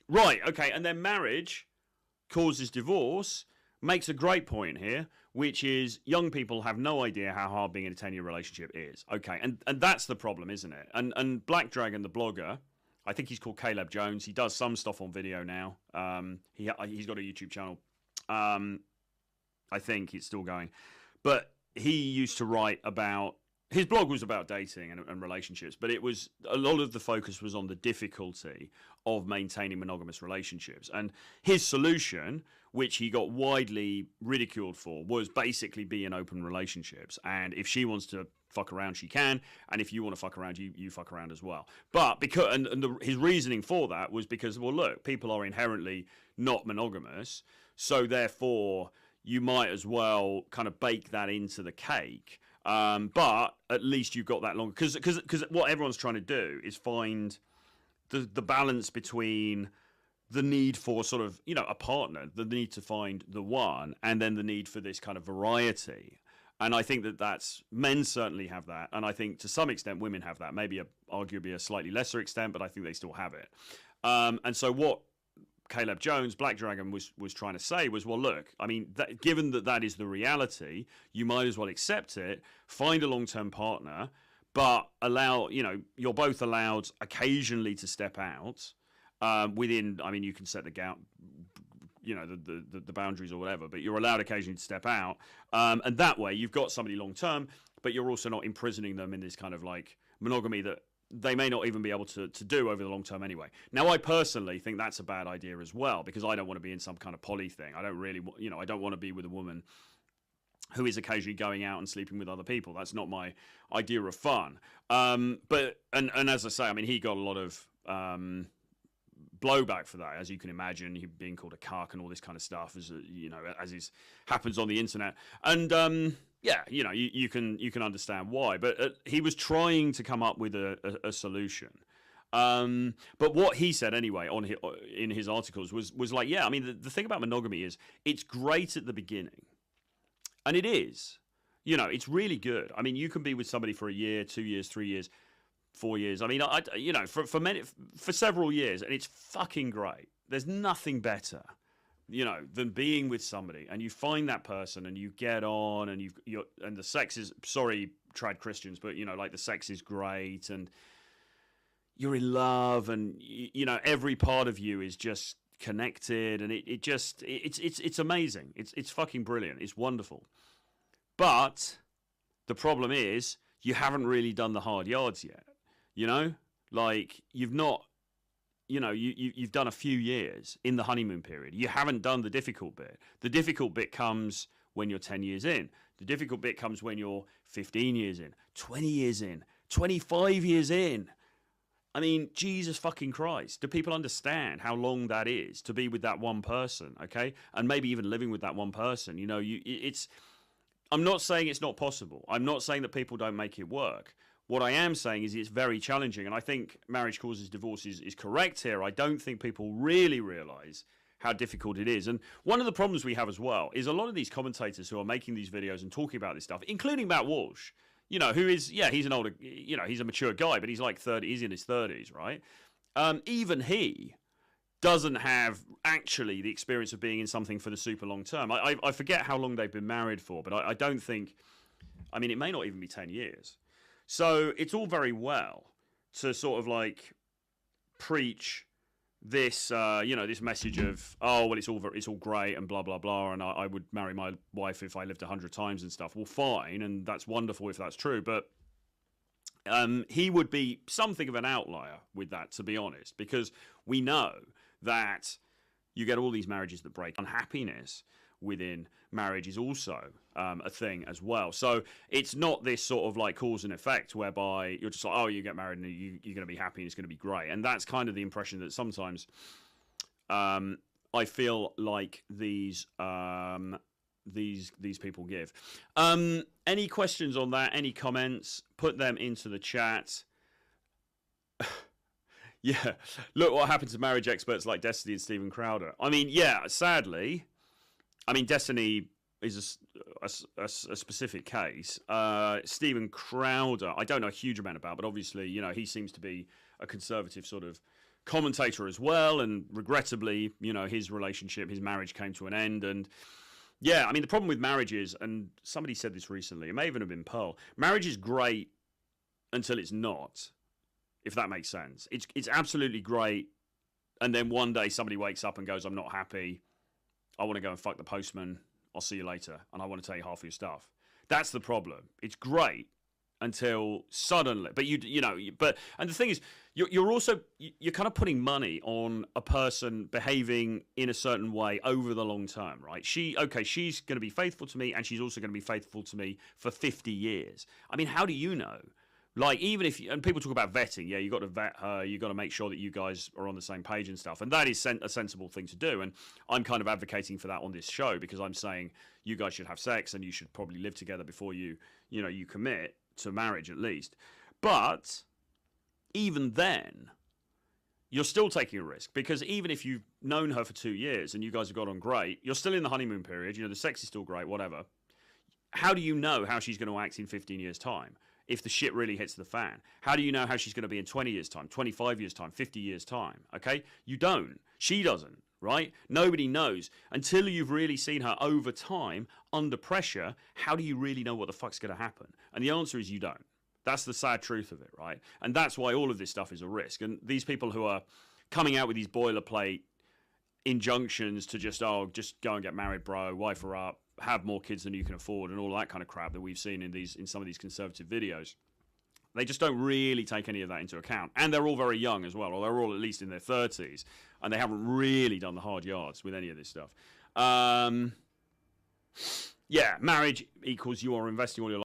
Right, okay, and then marriage causes divorce makes a great point here, which is young people have no idea how hard being in a 10-year relationship is. Okay, and that's the problem, isn't it? And Black Dragon, the blogger, I think he's called Caleb Jones. He does some stuff on video now. He's got a YouTube channel. I think it's still going. But he used to write about, his blog was about dating and relationships, but it was, a lot of the focus was on the difficulty of maintaining monogamous relationships. And his solution, which he got widely ridiculed for, was basically be in open relationships. And if she wants to fuck around, she can. And if you want to fuck around, you fuck around as well. But because, his reasoning for that was because, well, look, people are inherently not monogamous. So therefore, you might as well kind of bake that into the cake. But at least you've got that long, because what everyone's trying to do is find the balance between the need for sort of, a partner, the need to find the one, and then the need for this kind of variety. And I think that's, men certainly have that, and I think to some extent women have that, maybe arguably a slightly lesser extent, but I think they still have it. And so what Caleb Jones, Black Dragon, was trying to say was, well, look, I mean, given that is the reality, you might as well accept it, find a long-term partner, but allow, you're both allowed occasionally to step out within, I mean, you can set the boundaries or whatever, but you're allowed occasionally to step out. And that way you've got somebody long-term, but you're also not imprisoning them in this kind of like monogamy that they may not even be able to do over the long term anyway. Now, I personally think that's a bad idea as well, because I don't want to be in some kind of poly thing. I don't really, I don't want to be with a woman who is occasionally going out and sleeping with other people. That's not my idea of fun. But as I say, I mean, he got a lot of blowback for that, as you can imagine, he being called a cuck and all this kind of stuff, as happens on the internet. And yeah, you can understand why, but he was trying to come up with a solution. But what he said anyway in his articles was like, yeah, I mean, the thing about monogamy is it's great at the beginning, and it is, it's really good. I mean, you can be with somebody for a year, 2 years, 3 years, 4 years. I mean, for many, for several years, and it's fucking great. There's nothing better, than being with somebody and you find that person and you get on and and the sex is, sorry, trad Christians, but like the sex is great and you're in love and every part of you is just connected and it's amazing. It's fucking brilliant. It's wonderful. But the problem is you haven't really done the hard yards yet. Like you've not, you've done a few years in the honeymoon period. You haven't done the difficult bit. The difficult bit comes when you're 10 years in. The difficult bit comes when you're 15 years in, 20 years in, 25 years in. I mean, Jesus fucking Christ. Do people understand how long that is to be with that one person, okay? And maybe even living with that one person. I'm not saying it's not possible. I'm not saying that people don't make it work. What I am saying is it's very challenging, and I think marriage causes divorce is correct here. I don't think people really realise how difficult it is. And one of the problems we have as well is a lot of these commentators who are making these videos and talking about this stuff, including Matt Walsh, who is, he's an older, he's a mature guy, but he's like 30, he's in his 30s, right? Even he doesn't have actually the experience of being in something for the super long term. I forget how long they've been married for, but I don't think, I mean, it may not even be 10 years. So it's all very well to sort of like preach this, this message of, oh, well, it's all great and blah, blah, blah. And I would marry my wife if I lived 100 times and stuff. Well, fine. And that's wonderful if that's true. But he would be something of an outlier with that, to be honest, because we know that you get all these marriages that break. Unhappiness within marriage is also a thing as well. So it's not this sort of like cause and effect whereby you're just like, oh, you get married and you're going to be happy and it's going to be great. And that's kind of the impression that sometimes I feel like these people give. Any questions on that? Any comments? Put them into the chat. Yeah, look what happened to marriage experts like Destiny and Steven Crowder. I mean, yeah, sadly, I mean, Destiny is a specific case. Steven Crowder, I don't know a huge amount about, but obviously, he seems to be a conservative sort of commentator as well, and regrettably, his marriage came to an end. And yeah, I mean, the problem with marriage is, and somebody said this recently, it may even have been Pearl, marriage is great until it's not, if that makes sense. It's absolutely great, and then one day somebody wakes up and goes, I'm not happy, I want to go and fuck the postman, I'll see you later, and I want to take half of your stuff. That's the problem. It's great until suddenly, but and the thing is, you're also kind of putting money on a person behaving in a certain way over the long term, right? She's going to be faithful to me, and she's also going to be faithful to me for 50 years. I mean, how do you know? Like, even if, and people talk about vetting, yeah, you got to vet her, you got to make sure that you guys are on the same page and stuff, and that is a sensible thing to do, and I'm kind of advocating for that on this show, because I'm saying you guys should have sex, and you should probably live together before you commit to marriage, at least. But even then, you're still taking a risk, because even if you've known her for 2 years and you guys have got on great, you're still in the honeymoon period, the sex is still great, whatever. How do you know how she's going to act in 15 years' time? If the shit really hits the fan, how do you know how she's going to be in 20 years' time, 25 years' time, 50 years' time? Okay? You don't. She doesn't, right? Nobody knows. Until you've really seen her over time, under pressure, how do you really know what the fuck's going to happen? And the answer is you don't. That's the sad truth of it, right? And that's why all of this stuff is a risk. And these people who are coming out with these boilerplate injunctions to just go and get married, bro, wife her up, have more kids than you can afford, and all that kind of crap that we've seen in some of these conservative videos, they just don't really take any of that into account. And they're all very young as well, or they're all at least in their 30s, and they haven't really done the hard yards with any of this stuff. Yeah, marriage equals you are investing all your life